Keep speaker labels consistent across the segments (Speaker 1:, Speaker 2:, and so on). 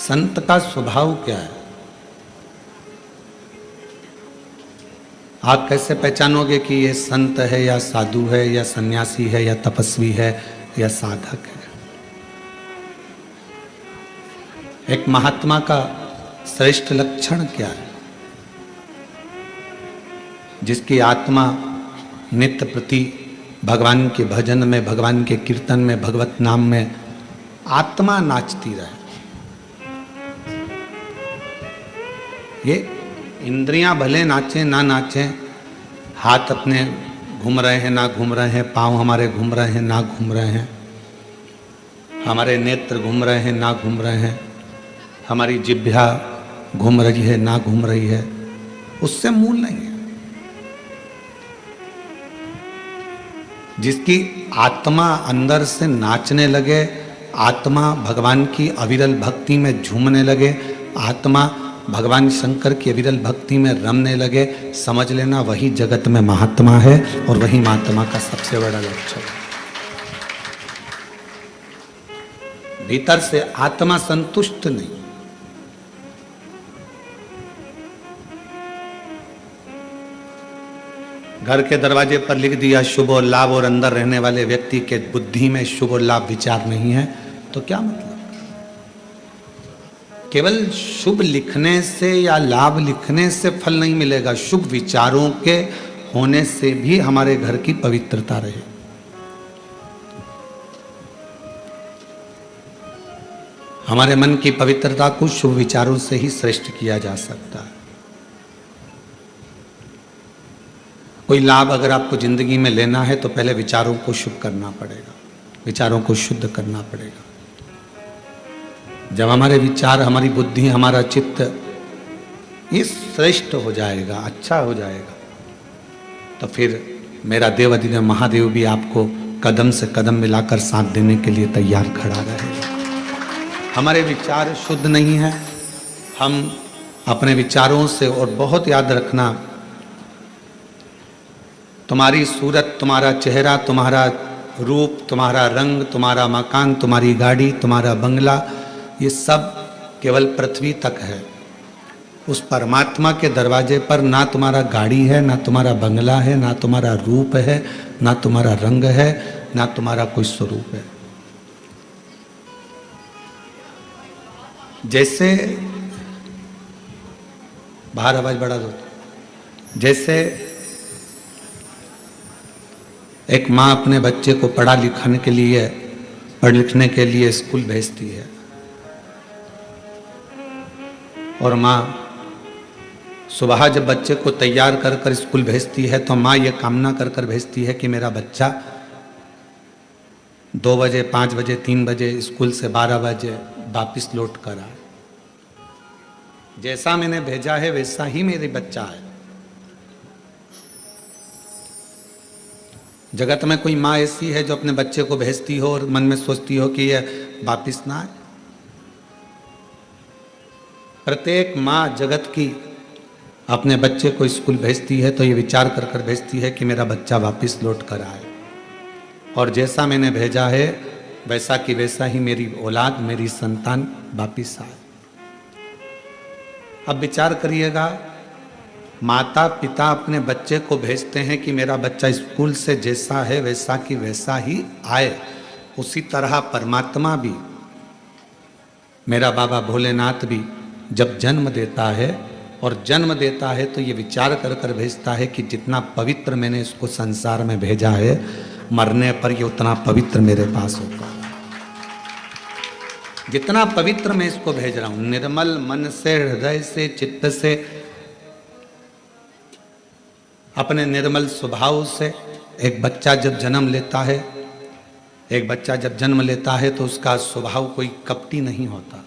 Speaker 1: संत का स्वभाव क्या है? आप कैसे पहचानोगे कि ये संत है या साधु है या सन्यासी है या तपस्वी है या साधक है? एक महात्मा का श्रेष्ठ लक्षण क्या है? जिसकी आत्मा नित्य प्रति भगवान के भजन में, भगवान के कीर्तन में, भगवत नाम में आत्मा नाचती रहे। ये इंद्रियां भले नाचें ना नाचें, हाथ अपने घूम रहे हैं ना घूम रहे हैं, पांव हमारे घूम रहे हैं ना घूम रहे हैं, हमारे नेत्र घूम रहे हैं ना घूम रहे हैं, हमारी जिह्वा घूम रही है ना घूम रही है, उससे मूल नहीं है। जिसकी आत्मा अंदर से नाचने लगे, आत्मा भगवान की अविरल भक्ति में झूमने लगे, आत्मा भगवान शंकर की अविरल भक्ति में रमने लगे, समझ लेना वही जगत में महात्मा है और वही महात्मा का सबसे बड़ा लक्षण है। भीतर से आत्मा संतुष्ट नहीं। घर के दरवाजे पर लिख दिया शुभ और लाभ और अंदर रहने वाले व्यक्ति के बुद्धि में शुभ और लाभ विचार नहीं है, तो क्या मतलब? केवल शुभ लिखने से या लाभ लिखने से फल नहीं मिलेगा, शुभ विचारों के होने से भी हमारे घर की पवित्रता रहे। हमारे मन की पवित्रता को शुभ विचारों से ही श्रेष्ठ किया जा सकता है। कोई लाभ अगर आपको जिंदगी में लेना है तो पहले विचारों को शुभ करना पड़ेगा, विचारों को शुद्ध करना पड़ेगा। जब हमारे विचार, हमारी बुद्धि, हमारा चित्त ये श्रेष्ठ हो जाएगा, अच्छा हो जाएगा, तो फिर मेरा देव अधिदेव महादेव भी आपको कदम से कदम मिलाकर साथ देने के लिए तैयार खड़ा रहेगा। हमारे विचार शुद्ध नहीं है, हम अपने विचारों से, और बहुत याद रखना, तुम्हारी सूरत, तुम्हारा चेहरा, तुम्हारा रूप, तुम्हारा रंग, तुम्हारा मकान, तुम्हारी गाड़ी, तुम्हारा बंगला, ये सब केवल पृथ्वी तक है। उस परमात्मा के दरवाजे पर ना तुम्हारा गाड़ी है, ना तुम्हारा बंगला है, ना तुम्हारा रूप है, ना तुम्हारा रंग है, ना तुम्हारा कोई स्वरूप है। जैसे बाहर आवाज बढ़ा दो। जैसे एक माँ अपने बच्चे को पढ़ लिखने के लिए स्कूल भेजती है, और माँ सुबह जब बच्चे को तैयार कर कर स्कूल भेजती है तो माँ ये कामना कर कर भेजती है कि मेरा बच्चा 2 बजे, 5 बजे, 3 बजे स्कूल से 12 बजे वापिस लौट कर आए। जैसा मैंने भेजा है वैसा ही मेरे बच्चा है। जगत में कोई माँ ऐसी है जो अपने बच्चे को भेजती हो और मन में सोचती हो कि यह वापिस ना आए? प्रत्येक माँ जगत की अपने बच्चे को स्कूल भेजती है तो ये विचार कर कर भेजती है कि मेरा बच्चा वापिस लौट कर आए, और जैसा मैंने भेजा है वैसा कि वैसा ही मेरी औलाद, मेरी संतान वापिस आए। अब विचार करिएगा, माता पिता अपने बच्चे को भेजते हैं कि मेरा बच्चा स्कूल से जैसा है वैसा कि वैसा ही आए, उसी तरह परमात्मा भी, मेरा बाबा भोलेनाथ भी जब जन्म देता है, और जन्म देता है तो ये विचार कर कर भेजता है कि जितना पवित्र मैंने इसको संसार में भेजा है, मरने पर ये उतना पवित्र मेरे पास होगा। जितना पवित्र मैं इसको भेज रहा हूं, निर्मल मन से, हृदय से, चित्त से, अपने निर्मल स्वभाव से। एक बच्चा जब जन्म लेता है, एक बच्चा जब जन्म लेता है तो उसका स्वभाव कोई कपटी नहीं होता।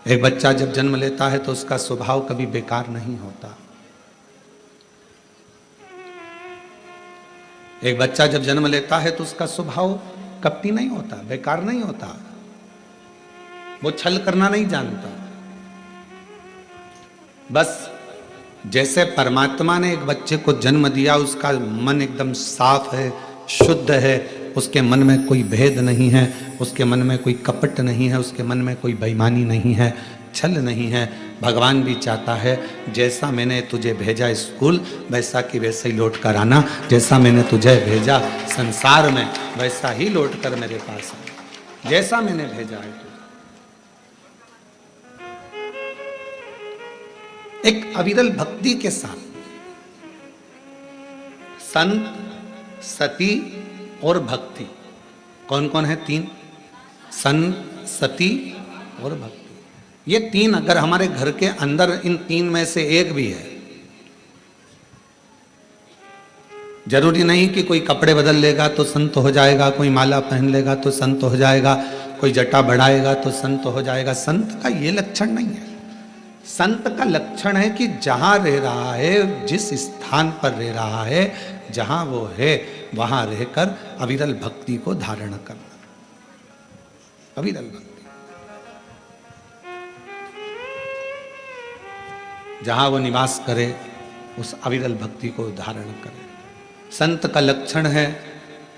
Speaker 1: एक बच्चा जब जन्म लेता है तो उसका स्वभाव कभी बेकार नहीं होता। एक बच्चा जब जन्म लेता है तो उसका स्वभाव कपटी नहीं होता, बेकार नहीं होता, वो छल करना नहीं जानता। बस जैसे परमात्मा ने एक बच्चे को जन्म दिया, उसका मन एकदम साफ है, शुद्ध है, उसके मन में कोई भेद नहीं है, उसके मन में कोई कपट नहीं है, उसके मन में कोई बेईमानी नहीं है, छल नहीं है। भगवान भी चाहता है जैसा मैंने तुझे भेजा स्कूल वैसा कि वैसे ही लौट कर आना, जैसा मैंने तुझे भेजा संसार में वैसा ही लौट कर मेरे पास आना, जैसा मैंने भेजा है तुझे। एक अविरल भक्ति के साथ संत, सती और भक्ति, कौन कौन है? तीन, संत, सती और भक्ति। ये तीन अगर हमारे घर के अंदर इन तीन में से एक भी है, जरूरी नहीं कि कोई कपड़े बदल लेगा तो संत हो जाएगा, कोई माला पहन लेगा तो संत हो जाएगा, कोई जटा बढ़ाएगा तो संत हो जाएगा। संत का ये लक्षण नहीं है। संत का लक्षण है कि जहां रह रहा है, जिस स्थान पर रह रहा है, जहां वो है वहां रहकर अविरल भक्ति को धारण करना। अविरल भक्ति, जहां वो निवास करे उस अविरल भक्ति को धारण करे। संत का लक्षण है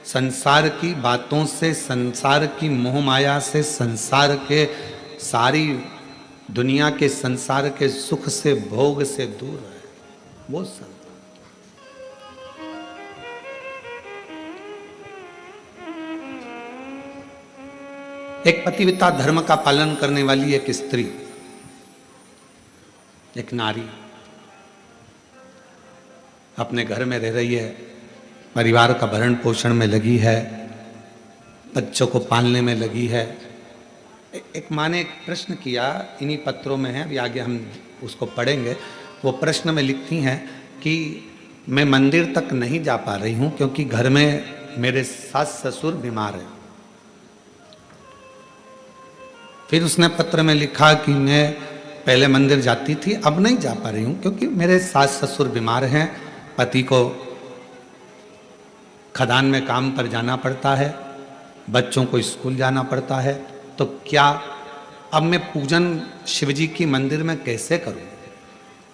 Speaker 1: संसार की बातों से, संसार की मोह माया से, संसार के सारी दुनिया के संसार के सुख से, भोग से दूर है, वो संत। एक पतिव्रता धर्म का पालन करने वाली एक स्त्री, एक नारी अपने घर में रह रही है, परिवार का भरण पोषण में लगी है, बच्चों को पालने में लगी है। एक माँ ने एक प्रश्न किया, इन्हीं पत्रों में है, अभी आगे हम उसको पढ़ेंगे। वो प्रश्न में लिखती हैं कि मैं मंदिर तक नहीं जा पा रही हूँ क्योंकि घर में मेरे सास ससुर बीमार हैं। फिर उसने पत्र में लिखा कि मैं पहले मंदिर जाती थी, अब नहीं जा पा रही हूँ क्योंकि मेरे सास ससुर बीमार हैं, पति को खदान में काम पर जाना पड़ता है, बच्चों को स्कूल जाना पड़ता है, तो क्या अब मैं पूजन शिवजी की मंदिर में कैसे करूं?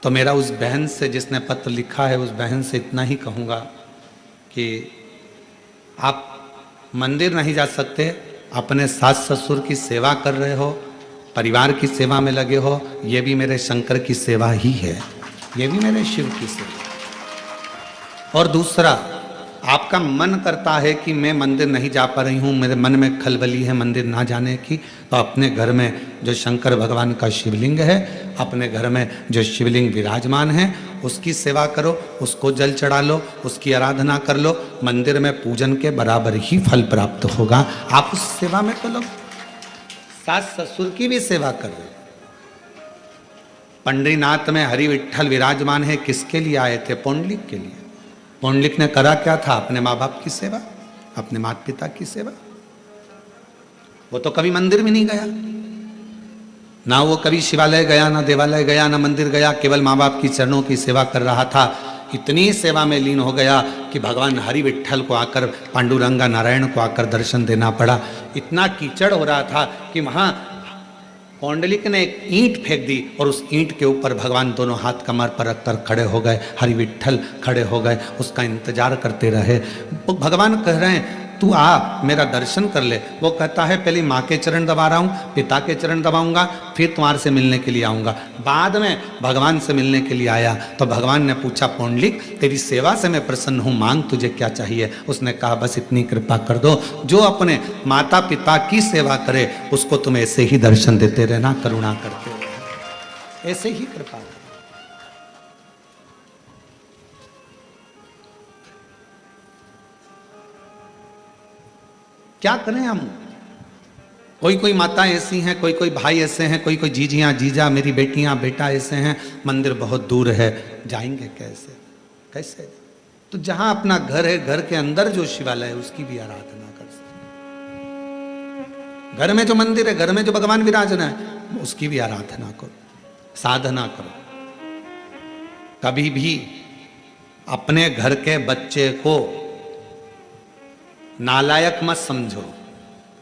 Speaker 1: तो मेरा उस बहन से, जिसने पत्र लिखा है, उस बहन से इतना ही कहूँगा कि आप मंदिर नहीं जा सकते, अपने सास ससुर की सेवा कर रहे हो, परिवार की सेवा में लगे हो, ये भी मेरे शंकर की सेवा ही है, ये भी मेरे शिव की सेवा। और दूसरा, आपका मन करता है कि मैं मंदिर नहीं जा पा रही हूँ, मेरे मन में खलबली है मंदिर ना जाने की, तो अपने घर में जो शंकर भगवान का शिवलिंग है, अपने घर में जो शिवलिंग विराजमान है, उसकी सेवा करो, उसको जल चढ़ा लो, उसकी आराधना कर लो, मंदिर में पूजन के बराबर ही फल प्राप्त होगा। आप उस सेवा में तो लोग सास ससुर की भी सेवा कर रहे। पंडरीनाथ में हरि विठ्ठल विराजमान है, किसके लिए आए थे? पौंडलिक के लिए। पौंडलिक ने करा क्या था? अपने माँ बाप की सेवा, अपने माता पिता की सेवा। वो तो कभी मंदिर में नहीं गया, ना वो कभी शिवालय गया, ना देवालय गया, ना मंदिर गया, केवल माँ बाप की चरणों की सेवा कर रहा था। इतनी सेवा में लीन हो गया कि भगवान हरि विठ्ठल को आकर, पांडुरंगा नारायण को आकर दर्शन देना पड़ा। इतना कीचड़ हो रहा था कि वहां पौंडलिक ने एक ईंट फेंक दी और उस ईंट के ऊपर भगवान दोनों हाथ कमर पर रखकर खड़े हो गए, हरि विठ्ठल खड़े हो गए, उसका इंतजार करते रहे। भगवान कह रहे हैं तू आ, मेरा दर्शन कर ले। वो कहता है पहले माँ के चरण दबा रहा हूँ, पिता के चरण दबाऊंगा, फिर तुम्हारे से मिलने के लिए आऊँगा। बाद में भगवान से मिलने के लिए आया तो भगवान ने पूछा, पौंडलिक तेरी सेवा से मैं प्रसन्न हूँ, मांग तुझे क्या चाहिए? उसने कहा बस इतनी कृपा कर दो, जो अपने माता पिता की सेवा करे उसको तुम ऐसे ही दर्शन देते रहना, करुणा करते रहना, ऐसे ही कृपा। क्या करें हम? कोई कोई माता ऐसी हैं, कोई कोई भाई ऐसे हैं, कोई कोई जीजियाँ जीजा, मेरी बेटियाँ बेटा ऐसे हैं, मंदिर बहुत दूर है, जाएंगे कैसे? कैसे? तो जहां अपना घर है, घर के अंदर जो शिवालय है उसकी भी आराधना कर सकते। घर में जो मंदिर है, घर में जो भगवान विराजन है, उसकी भी आराधना करो, साधना करो। कभी भी अपने घर के बच्चे को नालायक मत समझो,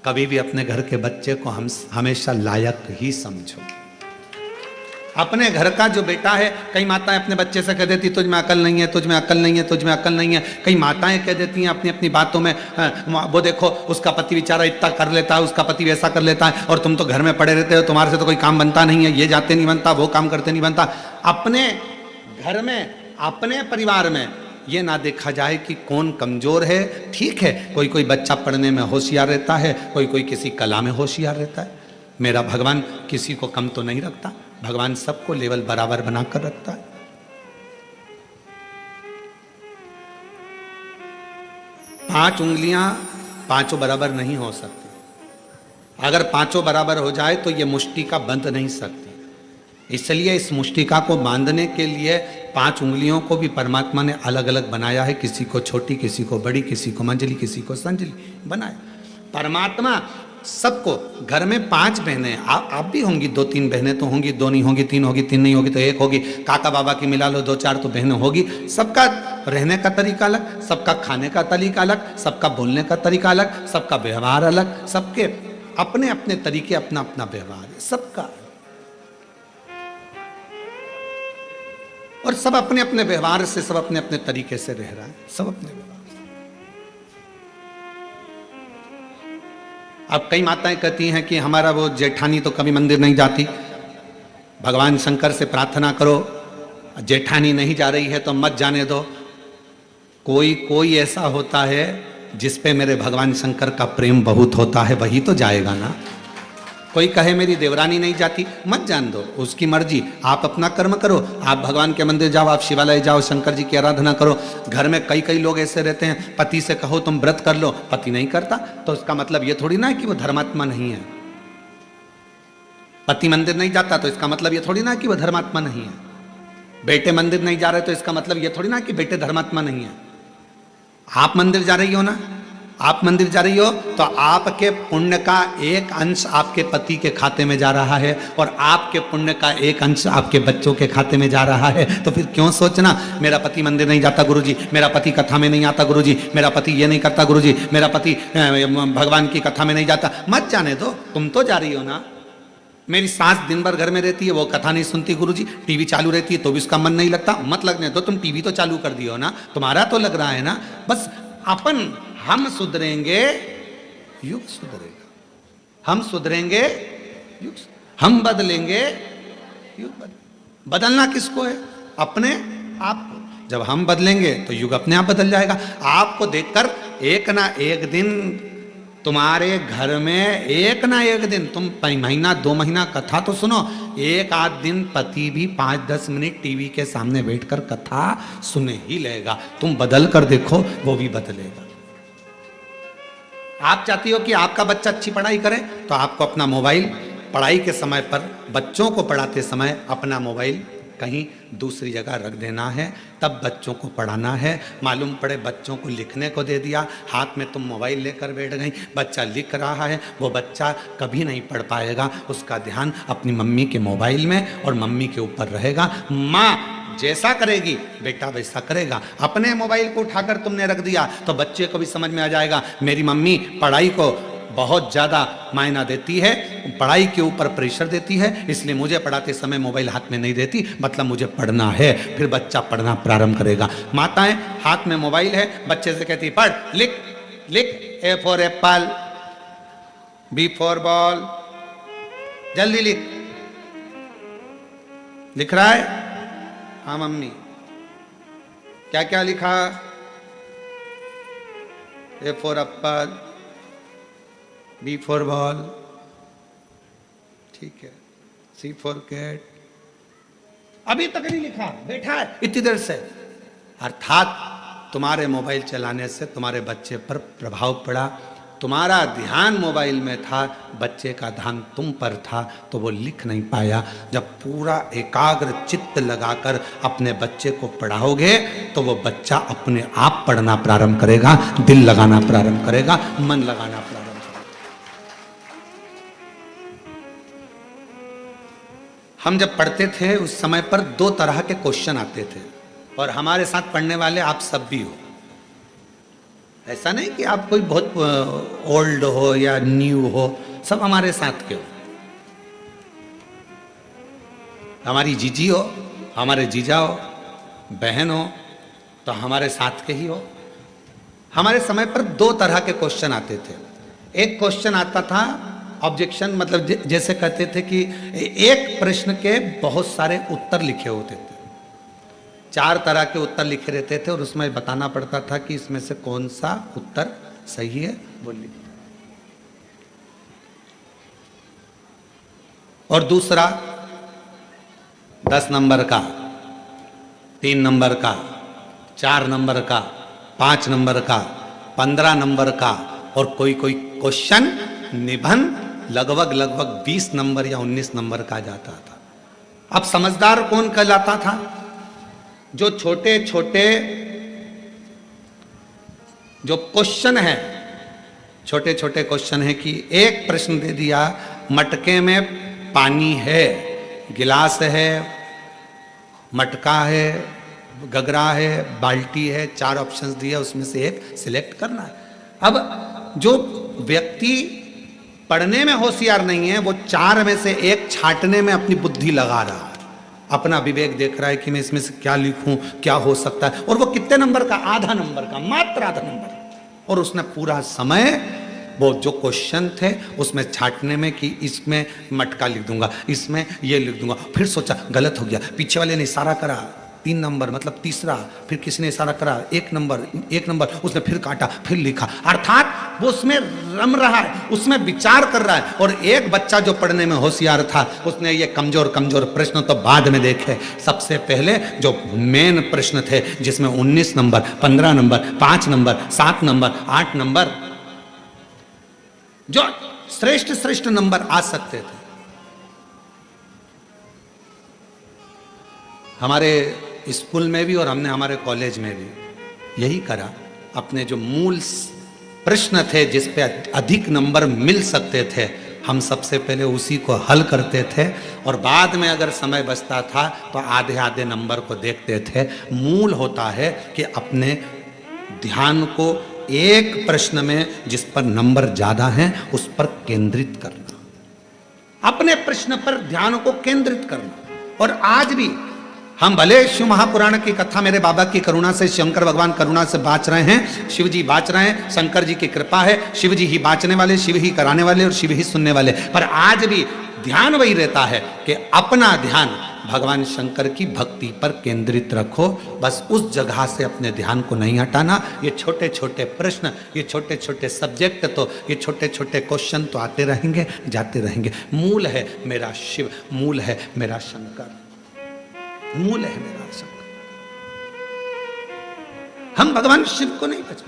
Speaker 1: कभी भी अपने घर के बच्चे को हम हमेशा लायक ही समझो। अपने घर का जो बेटा है, कई माताएं अपने बच्चे से कह देती तुझ में अकल नहीं है, तुझ में अकल नहीं है, तुझ में अकल नहीं है। कई माताएं कह देती हैं अपनी अपनी बातों में, वो देखो उसका पति बेचारा इतना कर लेता है, उसका पति वैसा कर लेता है, और तुम तो घर में पड़े रहते हो, तुम्हारे से तो कोई काम बनता नहीं है, ये जाते नहीं बनता, वो काम करते नहीं बनता। अपने घर में, अपने परिवार में ये ना देखा जाए कि कौन कमजोर है। ठीक है, कोई कोई बच्चा पढ़ने में होशियार रहता है, कोई कोई किसी कला में होशियार रहता है। मेरा भगवान किसी को कम तो नहीं रखता, भगवान सबको लेवल बराबर बनाकर रखता है। पांच उंगलियां पांचों बराबर नहीं हो सकती। अगर पांचों बराबर हो जाए तो ये मुष्टिका बंध नहीं सकती। इसलिए इस मुष्टिका को बांधने के लिए पांच उंगलियों को भी परमात्मा ने अलग अलग बनाया है। किसी को छोटी, किसी को बड़ी, किसी को मंजली, किसी को संजली बनाया। परमात्मा सबको, घर में पांच बहनें, आप भी होंगी, दो तीन बहनें तो होंगी, दो नहीं होगी, तीन होगी, तीन नहीं होगी तो एक होगी, काका बाबा की मिला लो, दो चार तो बहनें होगी। सबका रहने का तरीका अलग, सबका खाने का तरीका अलग, सबका बोलने का तरीका अलग, सबका व्यवहार अलग, सबके अपने अपने तरीके, अपना अपना व्यवहार है सबका। और सब अपने अपने व्यवहार से, सब अपने अपने तरीके से रह रहा है, सब अपने व्यवहार। अब कई माताएं कहती हैं कि हमारा वो जेठानी तो कभी मंदिर नहीं जाती, भगवान शंकर से प्रार्थना करो, जेठानी नहीं जा रही है तो मत जाने दो। कोई कोई ऐसा होता है जिस पे मेरे भगवान शंकर का प्रेम बहुत होता है, वही तो जाएगा ना। कोई कहे मेरी देवरानी नहीं जाती, मत जान दो, उसकी मर्जी। आप अपना कर्म करो, आप भगवान के मंदिर जाओ, आप शिवालय जाओ, शंकर जी की आराधना करो। घर में कई कई लोग ऐसे रहते हैं, पति से कहो तुम व्रत कर लो, पति नहीं करता, तो इसका मतलब ये थोड़ी ना है कि वो धर्मात्मा नहीं है। पति मंदिर नहीं जाता तो इसका मतलब ये थोड़ी ना कि वो धर्मात्मा नहीं है। बेटे मंदिर नहीं जा रहे तो इसका मतलब ये थोड़ी ना कि बेटे धर्मात्मा नहीं है। आप मंदिर जा रही हो ना, आप मंदिर जा रही हो तो आपके पुण्य का एक अंश आपके पति के खाते में जा रहा है, और आपके पुण्य का एक अंश आपके बच्चों के खाते में जा रहा है। तो फिर क्यों सोचना मेरा पति मंदिर नहीं जाता गुरुजी, मेरा पति कथा में नहीं आता गुरुजी, मेरा पति ये नहीं करता गुरुजी, मेरा पति भगवान की कथा में नहीं जाता। मत जाने दो, तुम तो जा रही हो ना। मेरी सास दिन भर घर में रहती है, वो कथा नहीं सुनती गुरुजी, टीवी चालू रहती है तो भी उसका मन नहीं लगता। मत लगने दो, तुम टीवी तो चालू कर दियो ना, तुम्हारा तो लग रहा है ना। बस अपन, हम सुधरेंगे युग सुधरेगा, हम सुधरेंगे युग, हम बदलेंगे युग बदलना किसको है? अपने आप को। जब हम बदलेंगे तो युग अपने आप बदल जाएगा। आपको देखकर एक ना एक दिन तुम्हारे घर में, एक ना एक दिन, तुम महीना 2 महीना कथा तो सुनो, एक आध दिन पति भी 5-10 मिनट टीवी के सामने बैठकर कथा सुने ही लेगा। तुम बदल कर देखो, वो भी बदलेगा। आप चाहती हो कि आपका बच्चा अच्छी पढ़ाई करे, तो आपको अपना मोबाइल पढ़ाई के समय पर, बच्चों को पढ़ाते समय अपना मोबाइल कहीं दूसरी जगह रख देना है, तब बच्चों को पढ़ाना है। मालूम पड़े बच्चों को लिखने को दे दिया, हाथ में तुम मोबाइल लेकर बैठ गई, बच्चा लिख रहा है, वो बच्चा कभी नहीं पढ़ पाएगा। उसका ध्यान अपनी मम्मी के मोबाइल में और मम्मी के ऊपर रहेगा। माँ जैसा करेगी बेटा वैसा करेगा। अपने मोबाइल को उठाकर तुमने रख दिया तो बच्चे को भी समझ में आ जाएगा मेरी मम्मी पढ़ाई को बहुत ज़्यादा मायना देती है, पढ़ाई के ऊपर प्रेशर देती है, इसलिए मुझे पढ़ाते समय मोबाइल हाथ में नहीं देती, मतलब मुझे पढ़ना है। फिर बच्चा पढ़ना प्रारंभ करेगा। माताएं हाथ में मोबाइल है, बच्चे से कहती पढ़, लिख लिख, A for apple, B for ball, जल्दी लिख। लिख रहा है? हाँ मम्मी। क्या क्या लिखा? A for apple, B for ball, ठीक है, सी फॉर कैट। अभी तक नहीं लिखा, बैठा है इतनी देर से। अर्थात तुम्हारे मोबाइल चलाने से तुम्हारे बच्चे पर प्रभाव पड़ा, तुम्हारा ध्यान मोबाइल में था, बच्चे का ध्यान तुम पर था, तो वो लिख नहीं पाया। जब पूरा एकाग्र चित्त लगाकर अपने बच्चे को पढ़ाओगे तो वो बच्चा अपने आप पढ़ना प्रारंभ करेगा, दिल लगाना प्रारंभ करेगा, मन लगाना प्रारंभ करेगा। हम जब पढ़ते थे उस समय पर 2 तरह के क्वेश्चन आते थे, और हमारे साथ पढ़ने वाले आप सब भी हो। ऐसा नहीं कि आप कोई बहुत ओल्ड हो या न्यू हो, सब हमारे साथ के हो। हमारी जीजी हो, हमारे जीजा हो, बहन हो, तो हमारे साथ के ही हो। हमारे समय पर दो तरह के क्वेश्चन आते थे। एक क्वेश्चन आता था ऑब्जेक्शन, मतलब जैसे कहते थे कि एक प्रश्न के बहुत सारे उत्तर लिखे होते थे, 4 तरह के उत्तर लिखे रहते थे और उसमें बताना पड़ता था कि इसमें से कौन सा उत्तर सही है, बोलिए। और दूसरा 10 नंबर का, 3 नंबर का, 4 नंबर का, 5 नंबर का, 15 नंबर का, और कोई कोई क्वेश्चन निबंध लगभग 20 नंबर या 19 नंबर का जाता था। अब समझदार कौन कहलाता था? जो छोटे छोटे जो क्वेश्चन है, छोटे छोटे क्वेश्चन है कि एक प्रश्न दे दिया, मटके में पानी है, गिलास है, मटका है, गगरा है, बाल्टी है, 4 ऑप्शंस दिए, उसमें से एक सिलेक्ट करना है। अब जो व्यक्ति पढ़ने में होशियार नहीं है, वो 4 में से एक छांटने में अपनी बुद्धि लगा रहा है, अपना विवेक देख रहा है कि मैं इसमें से क्या लिखूं, क्या हो सकता है। और वो कितने नंबर का? आधा नंबर का, मात्र आधा नंबर। और उसने पूरा समय वो जो क्वेश्चन थे उसमें छांटने में कि इसमें मटका लिख दूंगा, इसमें ये लिख दूंगा, फिर सोचा गलत हो गया, पीछे वाले ने इशारा करा 3 नंबर मतलब तीसरा, फिर किसी ने इशारा करा 1 नंबर, उसने फिर काटा, फिर लिखा। अर्थात वो उसमें रम रहा है, उसमें विचार कर रहा है। और एक बच्चा जो पढ़ने में होशियार था, उसने ये कमजोर प्रश्न तो बाद में देखे, सबसे पहले जो मेन प्रश्न थे जिसमें 19 number, 15 number, 5 number, 7 number, 8 number, जो श्रेष्ठ नंबर आ सकते थे। हमारे स्कूल में भी और हमने हमारे कॉलेज में भी यही करा। अपने जो मूल प्रश्न थे जिस पे अधिक नंबर मिल सकते थे, हम सबसे पहले उसी को हल करते थे और बाद में अगर समय बचता था तो आधे आधे नंबर को देखते थे। मूल होता है कि अपने ध्यान को एक प्रश्न में जिस पर नंबर ज्यादा हैं उस पर केंद्रित करना, अपने प्रश्न पर ध्यान को केंद्रित करना। और आज भी हम भले शिव महापुराण की कथा मेरे बाबा की करुणा से, शंकर भगवान करुणा से बाँच रहे हैं, शिव जी बाँच रहे हैं, शंकर जी की कृपा है, शिव जी ही बाँचने वाले, शिव ही कराने वाले और शिव ही सुनने वाले। पर आज भी ध्यान वही रहता है कि अपना ध्यान भगवान शंकर की भक्ति पर केंद्रित रखो, बस उस जगह से अपने ध्यान को नहीं हटाना। ये छोटे छोटे प्रश्न, ये छोटे छोटे सब्जेक्ट, तो ये छोटे छोटे क्वेश्चन तो आते रहेंगे, जाते रहेंगे। मूल है मेरा शिव, मूल है मेरा शंकर, मूल है मेरा शंकर। हम भगवान शिव को नहीं बचा।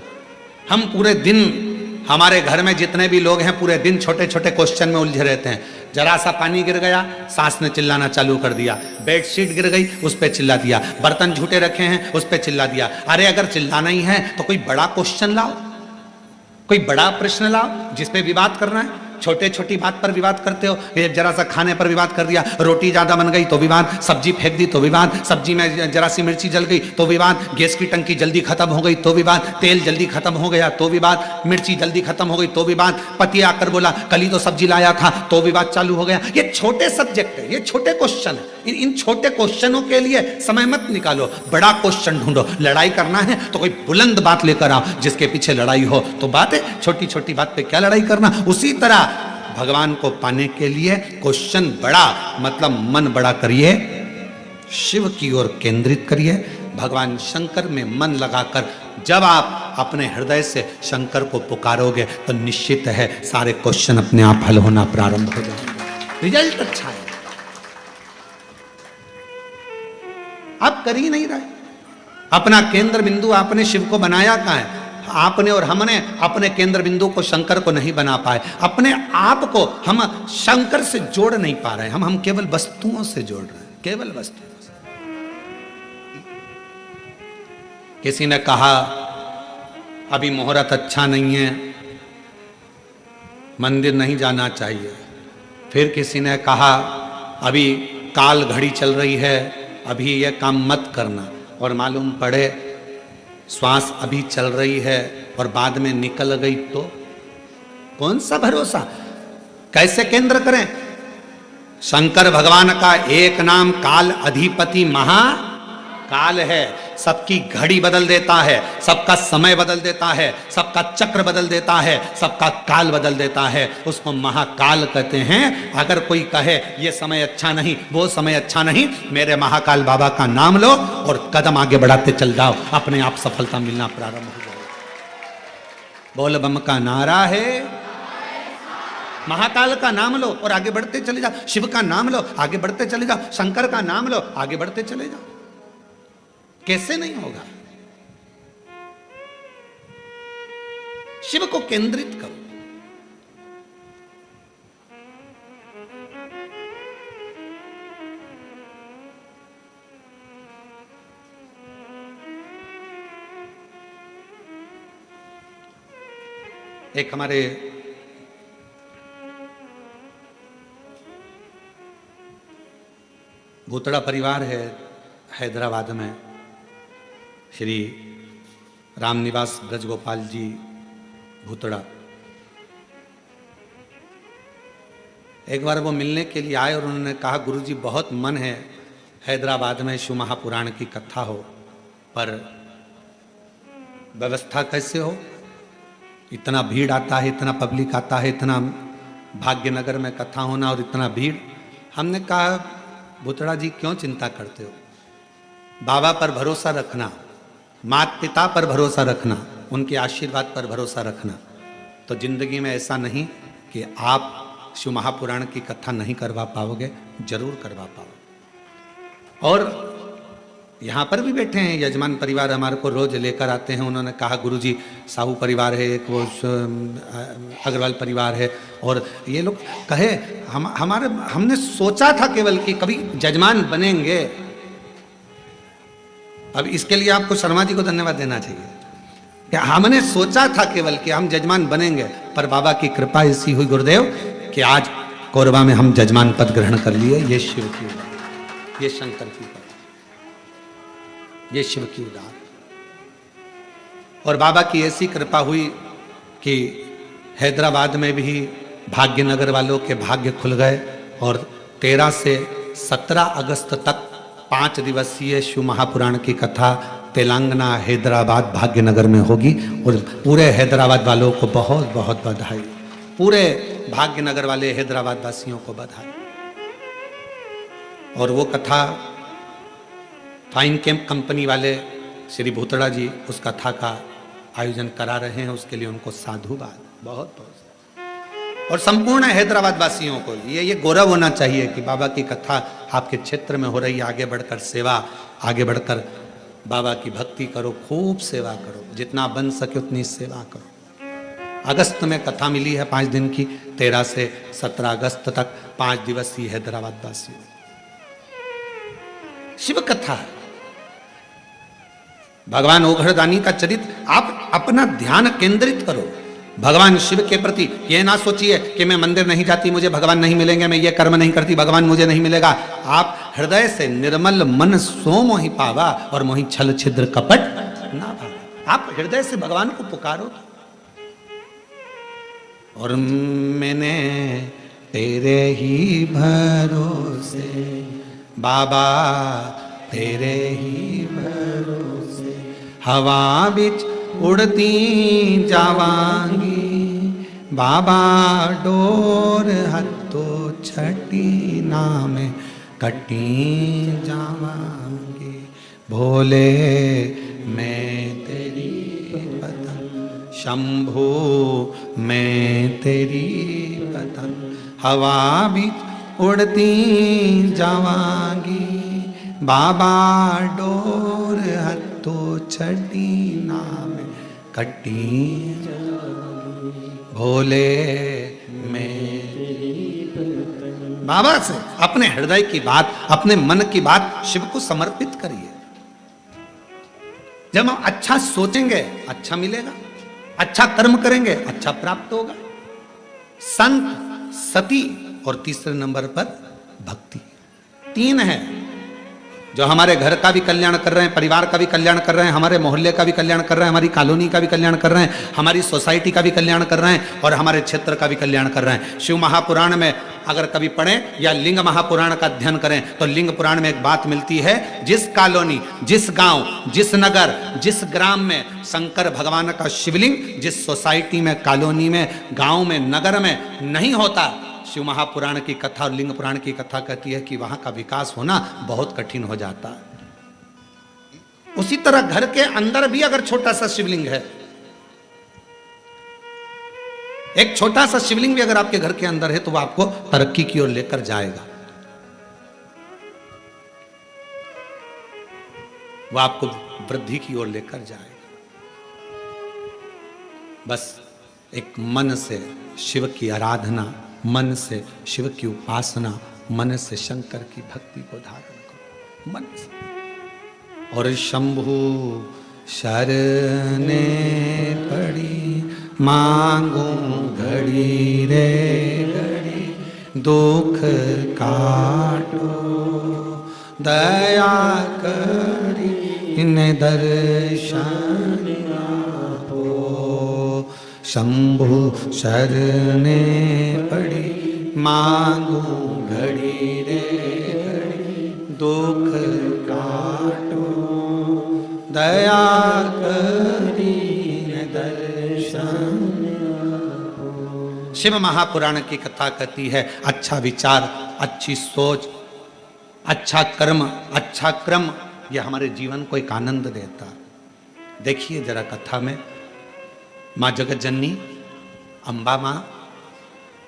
Speaker 1: हम पूरे दिन, हमारे घर में जितने भी लोग हैं पूरे दिन छोटे छोटे क्वेश्चन में उलझे रहते हैं। जरा सा पानी गिर गया, सास ने चिल्लाना चालू कर दिया, बेडशीट गिर गई उस पे चिल्ला दिया, बर्तन झूठे रखे हैं उस पे चिल्ला दिया। अरे अगर चिल्लाना ही है तो कोई बड़ा क्वेश्चन लाओ, कोई बड़ा प्रश्न लाओ जिस पे विवाद करना है। छोटे छोटी बात पर विवाद करते हो। ये जरा सा खाने पर विवाद कर दिया, रोटी ज्यादा बन गई तो विवाद, सब्जी फेंक दी तो विवाद, सब्जी में जरा सी मिर्ची जल गई तो विवाद, गैस की टंकी जल्दी खत्म हो गई तो विवाद, तेल जल्दी खत्म हो गया तो विवाद, मिर्ची जल्दी खत्म हो गई तो विवाद, पति आकर बोला कल ही तो सब्जी लाया था तो विवाद चालू हो गया। ये छोटे सब्जेक्ट है, ये छोटे क्वेश्चन है। इन छोटे क्वेश्चनों के लिए समय मत निकालो, बड़ा क्वेश्चन ढूंढो। लड़ाई करना है तो कोई बुलंद बात लेकर आओ जिसके पीछे लड़ाई हो। तो बात है, छोटी छोटी बात पे क्या लड़ाई करना। उसी तरह भगवान को पाने के लिए क्वेश्चन बड़ा, मतलब मन बड़ा करिए, शिव की ओर केंद्रित करिए। भगवान शंकर में मन लगाकर जब आप अपने हृदय से शंकर को पुकारोगे तो निश्चित है सारे क्वेश्चन अपने आप हल होना प्रारंभ हो जाएंगे, रिजल्ट अच्छा है। आप कर ही नहीं रहे। अपना केंद्र बिंदु आपने शिव को बनाया कहाँ है? आपने और हमने अपने केंद्र बिंदु को शंकर को नहीं बना पाए। अपने आप को हम शंकर से जोड़ नहीं पा रहे हैं। हम केवल वस्तुओं से जोड़ रहे हैं, केवल वस्तुओं से। किसी ने कहा अभी मुहूर्त अच्छा नहीं है, मंदिर नहीं जाना चाहिए। फिर किसी ने कहा अभी काल घड़ी चल रही है, अभी यह काम मत करना। और मालूम पड़े श्वास अभी चल रही है और बाद में निकल गई तो कौन सा भरोसा? कैसे केंद्र करें? शंकर भगवान का एक नाम काल अधिपति महाकाल है। सबकी घड़ी बदल देता है, सबका समय बदल देता है, सबका चक्र बदल देता है, सबका काल बदल देता है। उसको महाकाल कहते हैं। अगर कोई कहे ये समय अच्छा नहीं, वो समय अच्छा नहीं, मेरे महाकाल बाबा का नाम लो और कदम आगे बढ़ाते चल जाओ, अपने आप सफलता मिलना प्रारंभ हो जाएगी। बोल बम का नारा है, महाकाल का नाम लो और आगे बढ़ते चले जाओ। शिव का नाम लो, आगे बढ़ते चले जाओ। शंकर का नाम लो, आगे बढ़ते चले जाओ। कैसे नहीं होगा? शिव को केंद्रित करो। एक हमारे भूतड़ा परिवार है हैदराबाद में, श्री रामनिवास ब्रजगोपाल जी भूतड़ा। एक बार वो मिलने के लिए आए और उन्होंने कहा, गुरुजी बहुत मन है हैदराबाद में शिव महापुराण की कथा हो, पर व्यवस्था कैसे हो? इतना भीड़ आता है, इतना पब्लिक आता है, इतना भाग्यनगर में कथा होना और इतना भीड़। हमने कहा, भूतड़ा जी क्यों चिंता करते हो? बाबा पर भरोसा रखना, माता पिता पर भरोसा रखना, उनके आशीर्वाद पर भरोसा रखना, तो जिंदगी में ऐसा नहीं कि आप शिव महापुराण की कथा नहीं करवा पाओगे, जरूर करवा पाओगे। और यहाँ पर भी बैठे हैं यजमान परिवार, हमारे को रोज लेकर आते हैं। उन्होंने कहा, गुरुजी साहू परिवार है, एक वो अग्रवाल परिवार है, और ये लोग कहे हमने सोचा था केवल कि कभी जजमान बनेंगे। अब इसके लिए आपको शर्मा जी को धन्यवाद देना चाहिए कि हमने सोचा था केवल कि हम जजमान बनेंगे, पर बाबा की कृपा ऐसी हुई गुरुदेव कि आज कोरबा में हम जजमान पद ग्रहण कर लिए। ये शिव की उदार, ये शंकर की उदार, ये शिव की उदार। और बाबा की ऐसी कृपा हुई कि हैदराबाद में भी भाग्यनगर वालों के भाग्य खुल गए और 13 से 17 अगस्त तक 5 दिवसीय शिव महापुराण की कथा तेलंगाना हैदराबाद भाग्यनगर में होगी। और पूरे हैदराबाद वालों को बहुत बहुत बधाई, पूरे भाग्यनगर वाले हैदराबाद वासियों को बधाई। और वो कथा फाइन कैंप कंपनी वाले श्री भूतड़ा जी उस कथा का आयोजन करा रहे हैं, उसके लिए उनको साधुवाद बहुत बहुत। और संपूर्ण हैदराबाद वासियों को ये गौरव होना चाहिए कि बाबा की कथा आपके क्षेत्र में हो रही है। आगे बढ़कर सेवा, आगे बढ़कर बाबा की भक्ति करो, खूब सेवा करो, जितना बन सके उतनी सेवा करो। अगस्त में कथा मिली है 5 दिन की, 13 से 17 अगस्त तक 5 दिवसीय हैदराबाद वासियों शिव कथा। भगवान ओघड़दानी का चरित्र, आप अपना ध्यान केंद्रित करो भगवान शिव के प्रति। ये ना सोचिए कि मैं मंदिर नहीं जाती, मुझे भगवान नहीं मिलेंगे, मैं ये कर्म नहीं करती, भगवान मुझे नहीं मिलेगा। आप हृदय से निर्मल मन सो मोहि पावा और मोहि छल छिद्र कपट ना भावा। आप हृदय से भगवान को पुकारो। और मैंने तेरे ही भरोसे बाबा, तेरे ही भरोसे हवा बिच उड़ती जावांगी, बाबा डोर हत्तो छठी नाम कटी जावांगी। भोले मैं तेरी पतंग, शंभू मैं तेरी पतंग, हवा भी उड़ती जावांगी, बाबा डोर हत्तो छठी नाम कटी। भोले में बाबा से अपने हृदय की बात, अपने मन की बात शिव को समर्पित करिए। जब हम अच्छा सोचेंगे अच्छा मिलेगा, अच्छा कर्म करेंगे अच्छा प्राप्त होगा। संत, सती और तीसरे नंबर पर भक्ति। 3 है जो हमारे घर का भी कल्याण कर रहे हैं, परिवार का भी कल्याण कर रहे हैं, हमारे मोहल्ले का भी कल्याण कर रहे हैं, हमारी कॉलोनी का भी कल्याण कर रहे हैं, हमारी सोसाइटी का भी कल्याण कर रहे हैं और हमारे क्षेत्र का भी कल्याण कर रहे हैं। शिव महापुराण में अगर कभी पढ़ें या लिंग महापुराण का अध्ययन करें तो लिंग पुराण में एक बात मिलती है, जिस कॉलोनी, जिस गांव, जिस नगर, जिस ग्राम में शंकर भगवान का शिवलिंग जिस सोसाइटी में, कॉलोनी में, गांव में, नगर में नहीं होता, शिव महापुराण की कथा और लिंग पुराण की कथा कहती है कि वहां का विकास होना बहुत कठिन हो जाता है। उसी तरह घर के अंदर भी अगर छोटा सा शिवलिंग है, एक छोटा सा शिवलिंग भी अगर आपके घर के अंदर है तो वह आपको तरक्की की ओर लेकर जाएगा, वह आपको वृद्धि की ओर लेकर जाएगा। बस एक मन से शिव की आराधना, मन से शिव की उपासना, मन से शंकर की भक्ति को धारण करो, मन से। और शंभु शरणे पड़ी मांगू घड़ी रे घड़ी, दुख काटो दया करी इन दर्शन आपो। शंभु शरणे पड़ी मांगू घड़ी रे घड़ी, दुख काटो दया करी दर्शन। शिव महापुराण की कथा कहती है, अच्छा विचार, अच्छी सोच, अच्छा कर्म, अच्छा क्रम, यह हमारे जीवन को एक आनंद देता। देखिए जरा कथा में माँ जगत जननी अम्बा माँ,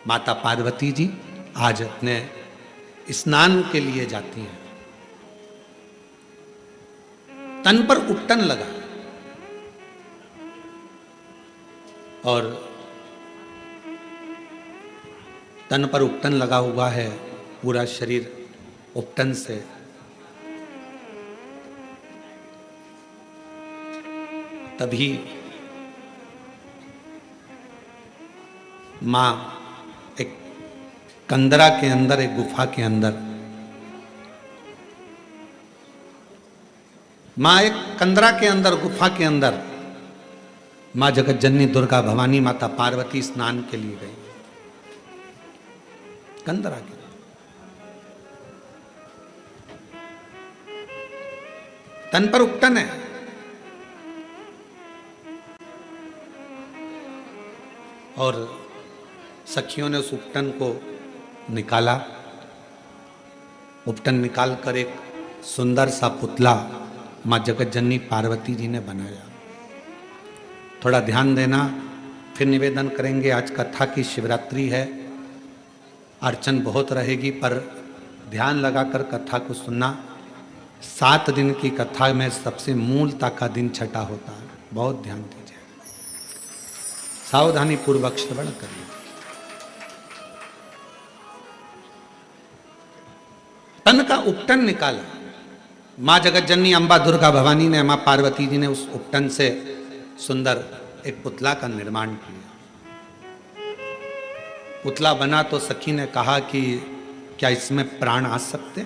Speaker 1: माता पार्वती जी आज अपने स्नान के लिए जाती हैं। तन पर उबटन लगा और तन पर उबटन लगा हुआ है, पूरा शरीर उबटन से। तभी मां एक कंदरा के अंदर, एक गुफा के अंदर, मां एक कंदरा के अंदर, गुफा के अंदर मां जगत जननी दुर्गा भवानी माता पार्वती स्नान के लिए गई। कंदरा के तन पर उबटन है, और सखियों ने उस उपटन को निकाला। उपटन निकालकर एक सुंदर सा पुतला मां जगत जननी पार्वती जी ने बनाया। थोड़ा ध्यान देना, फिर निवेदन करेंगे। आज कथा की शिवरात्रि है, अर्चन बहुत रहेगी, पर ध्यान लगाकर कथा को सुनना। 7 दिन की कथा में सबसे मूलता का दिन छठा होता है, बहुत ध्यान दीजिए, सावधानी पूर्वक श्रवण करिए। तन का उपटन निकाला। मां जगत जननी अम्बा दुर्गा भवानी ने, मां पार्वती जी ने उस उपटन से सुंदर एक पुतला का निर्माण किया। पुतला बना तो सखी ने कहा कि क्या इसमें प्राण आ सकते?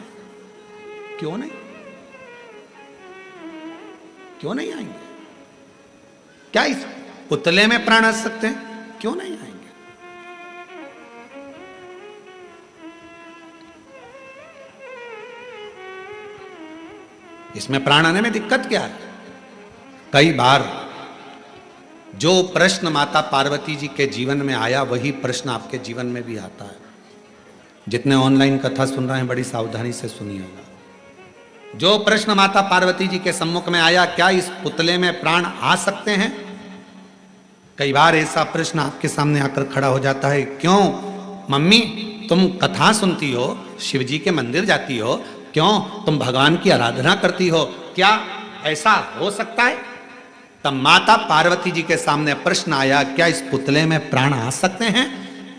Speaker 1: क्यों नहीं, क्यों नहीं आएंगे? क्या इस पुतले में प्राण आ सकते हैं? क्यों नहीं आएंगे? इसमें प्राण आने में दिक्कत क्या है? कई बार जो प्रश्न माता पार्वती जी के जीवन में आया, वही प्रश्न आपके जीवन में भी आता है। जितने ऑनलाइन कथा सुन रहे हैं, बड़ी सावधानी से सुनिएगा। जो प्रश्न माता पार्वती जी के सम्मुख में आया, क्या इस पुतले में प्राण आ सकते हैं? कई बार ऐसा प्रश्न आपके सामने आकर खड़ा हो जाता है, क्यों मम्मी तुम कथा सुनती हो, शिव जी के मंदिर जाती हो, क्यों तुम भगवान की आराधना करती हो, क्या ऐसा हो सकता है? तब माता पार्वती जी के सामने प्रश्न आया, क्या इस पुतले में प्राण आ सकते हैं?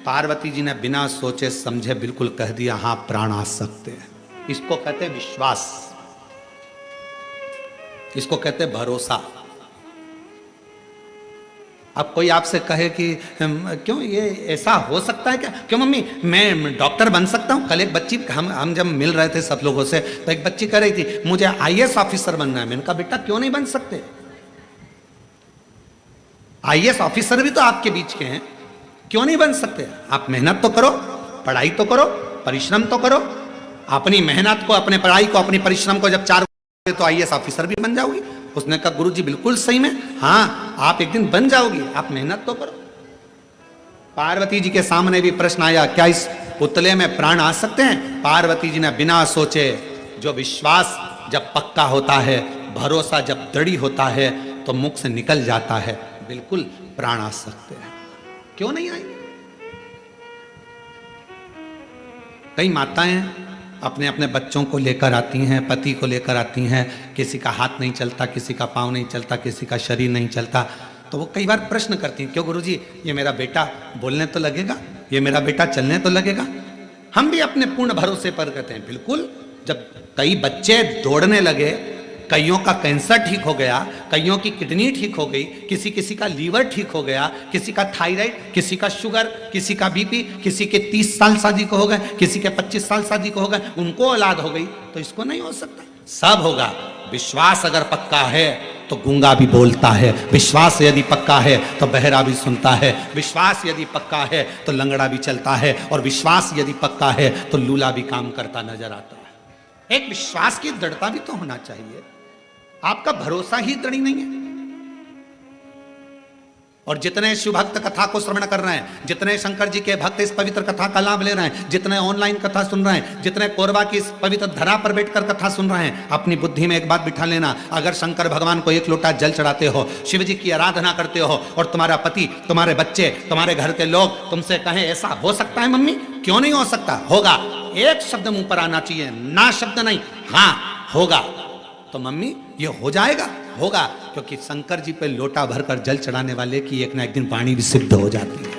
Speaker 1: पार्वती जी ने बिना सोचे समझे बिल्कुल कह दिया, हां प्राण आ सकते हैं। इसको कहते हैं विश्वास, इसको कहते हैं भरोसा। अब कोई आपसे कहे कि क्यों ये ऐसा हो सकता है क्या? क्यों मम्मी मैं डॉक्टर बन सकता हूं? कल एक बच्ची, हम जब मिल रहे थे सब लोगों से, तो एक बच्ची कह रही थी मुझे आईएएस ऑफिसर बनना है। मैंने कहा बेटा क्यों नहीं बन सकते? आईएएस ऑफिसर भी तो आपके बीच के हैं, क्यों नहीं बन सकते? आप मेहनत तो करो, पढ़ाई तो करो, परिश्रम तो करो, अपनी मेहनत को, अपने पढ़ाई को, अपनी परिश्रम को जब 4 तो आईएएस ऑफिसर भी बन जाओगी। उसने कहा गुरुजी बिल्कुल सही में, हाँ आप एक दिन बन जाओगी, आप मेहनत तो करो। पार्वती जी के सामने भी प्रश्न आया, क्या इस पुतले में प्राण आ सकते हैं? पार्वती जी ने बिना सोचे, जो विश्वास जब पक्का होता है, भरोसा जब दृढ़ होता है तो मुख से निकल जाता है, बिल्कुल प्राण आ सकते हैं। क्यों नहीं आएंगे? कई माताएं अपने अपने बच्चों को लेकर आती हैं, पति को लेकर आती हैं, किसी का हाथ नहीं चलता, किसी का पाँव नहीं चलता, किसी का शरीर नहीं चलता, तो वो कई बार प्रश्न करती हैं, क्यों गुरुजी, ये मेरा बेटा बोलने तो लगेगा, ये मेरा बेटा चलने तो लगेगा? हम भी अपने पूर्ण भरोसे पर कहते हैं बिल्कुल। जब कई बच्चे दौड़ने लगे, कईयों का कैंसर ठीक हो गया, कईयों की किडनी ठीक हो गई, किसी का लीवर ठीक हो गया, किसी का थायराइड, किसी का शुगर, किसी का बीपी, किसी के 30 साल शादी को हो गए, किसी के 25 साल शादी को हो गए, उनको औलाद हो गई, तो इसको नहीं हो सकता? सब होगा। विश्वास अगर पक्का है तो गूंगा भी बोलता है, विश्वास यदि पक्का है तो बहरा भी सुनता है, विश्वास यदि पक्का है तो लंगड़ा भी चलता है, और विश्वास यदि पक्का है तो लूला भी काम करता नजर आता है। एक विश्वास की दृढ़ता भी तो होना चाहिए। आपका भरोसा ही दृढ़ नहीं है। और जितने शिव भक्त कथा को श्रवण कर रहे हैं, जितने शंकर जी के भक्त इस पवित्र कथा का लाभ ले रहे हैं, जितने ऑनलाइन कथा सुन रहे हैं, जितने कोरबा की इस पवित्र धरा पर बैठकर कथा सुन रहे हैं, अपनी बुद्धि में एक बात बिठा लेना, अगर शंकर भगवान को 1 लोटा जल चढ़ाते हो, शिव जी की आराधना करते हो, और तुम्हारा पति, तुम्हारे बच्चे, तुम्हारे घर के लोग तुमसे कहें ऐसा हो सकता है मम्मी, क्यों नहीं हो सकता? होगा। एक शब्द मुंह पर आना चाहिए, ना शब्द नहीं, हाँ होगा। तो मम्मी ये हो जाएगा, होगा, क्योंकि शंकर जी पे लोटा भरकर जल चढ़ाने वाले की एक ना एक दिन वाणी भी सिद्ध हो जाती है,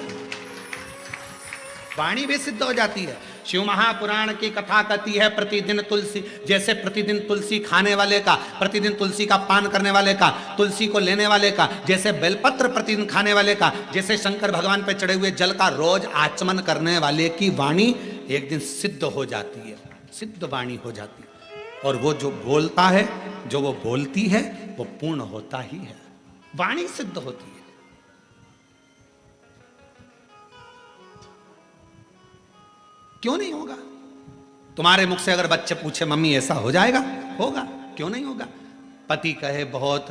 Speaker 1: वाणी भी सिद्ध हो जाती है। शिव महापुराण की कथा कहती है, प्रतिदिन तुलसी, जैसे प्रतिदिन तुलसी खाने वाले का, प्रतिदिन तुलसी का पान करने वाले का, तुलसी को लेने वाले का, जैसे बेलपत्र प्रतिदिन खाने वाले का, जैसे शंकर भगवान पे चढ़े हुए जल का रोज आचमन करने वाले की वाणी एक दिन सिद्ध हो जाती है, सिद्ध वाणी हो जाती है। और वो जो बोलता है, जो वो बोलती है, वो पूर्ण होता ही है, वाणी सिद्ध होती है। क्यों नहीं होगा? तुम्हारे मुख से अगर बच्चे पूछे मम्मी ऐसा हो जाएगा, होगा, क्यों नहीं होगा? पति कहे बहुत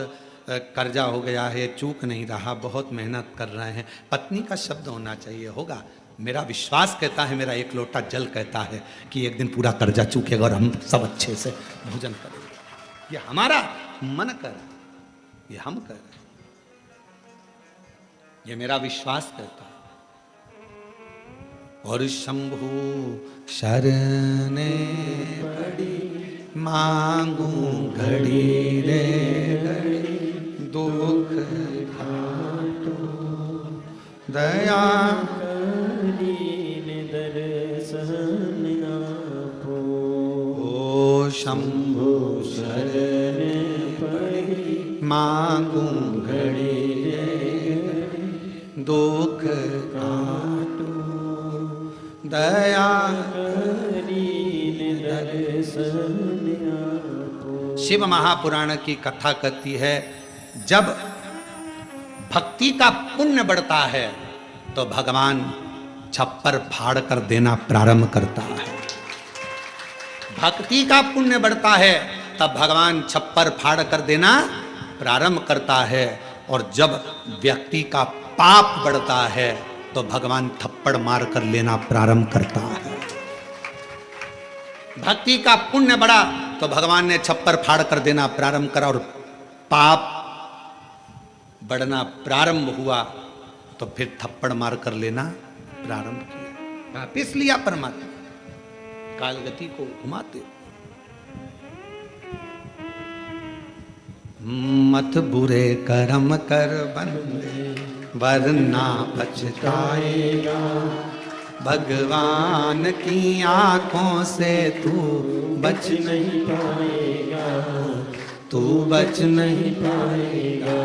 Speaker 1: कर्जा हो गया है, चूक नहीं रहा, बहुत मेहनत कर रहे हैं, पत्नी का शब्द होना चाहिए, होगा। मेरा विश्वास कहता है, मेरा 1 लोटा जल कहता है कि एक दिन पूरा कर्जा चूकेगा और हम सब अच्छे से भोजन करेंगे। ये हमारा मन कर, ये हम कर, ये मेरा विश्वास कहता है। और शंभु शरणे पड़ी मांगू घड़ी रे घड़ी, दुख घाटो दया शंभु शरणे पड़ी मांगू घड़ी रे दुख काटो दया शिव महापुराण की कथा कहती है, जब भक्ति का पुण्य बढ़ता है तो भगवान छप्पर फाड़ कर देना प्रारंभ करता है। भक्ति का पुण्य बढ़ता है तब भगवान छप्पर फाड़ कर देना प्रारंभ करता है, और जब व्यक्ति का पाप बढ़ता है तो भगवान थप्पड़ मार कर लेना प्रारंभ करता है। भक्ति का पुण्य बढ़ा तो भगवान ने छप्पर फाड़ कर देना प्रारंभ करा, और पाप बढ़ना प्रारंभ हुआ तो फिर थप्पड़ मार कर लेना प्रारंभ किया, वापिस लिया परमात्मा, काल गति को घुमाते। मत बुरे कर्म कर बंदे वरना पछताएगा, भगवान की आंखों से तू बच नहीं पाएगा, तू बच नहीं पाएगा।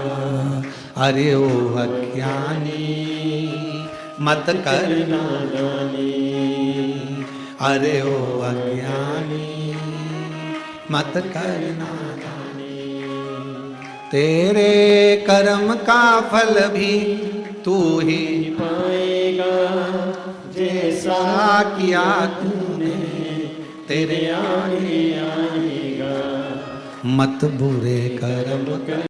Speaker 1: अरे ओ अज्ञानी मत कर नादानी, अरे ओ अज्ञानी मत कर नादानी, तेरे कर्म का फल भी तू ही पाएगा, जैसे ऐसा किया तूने तेरे आने आएगा, मत बुरे कर्म कर।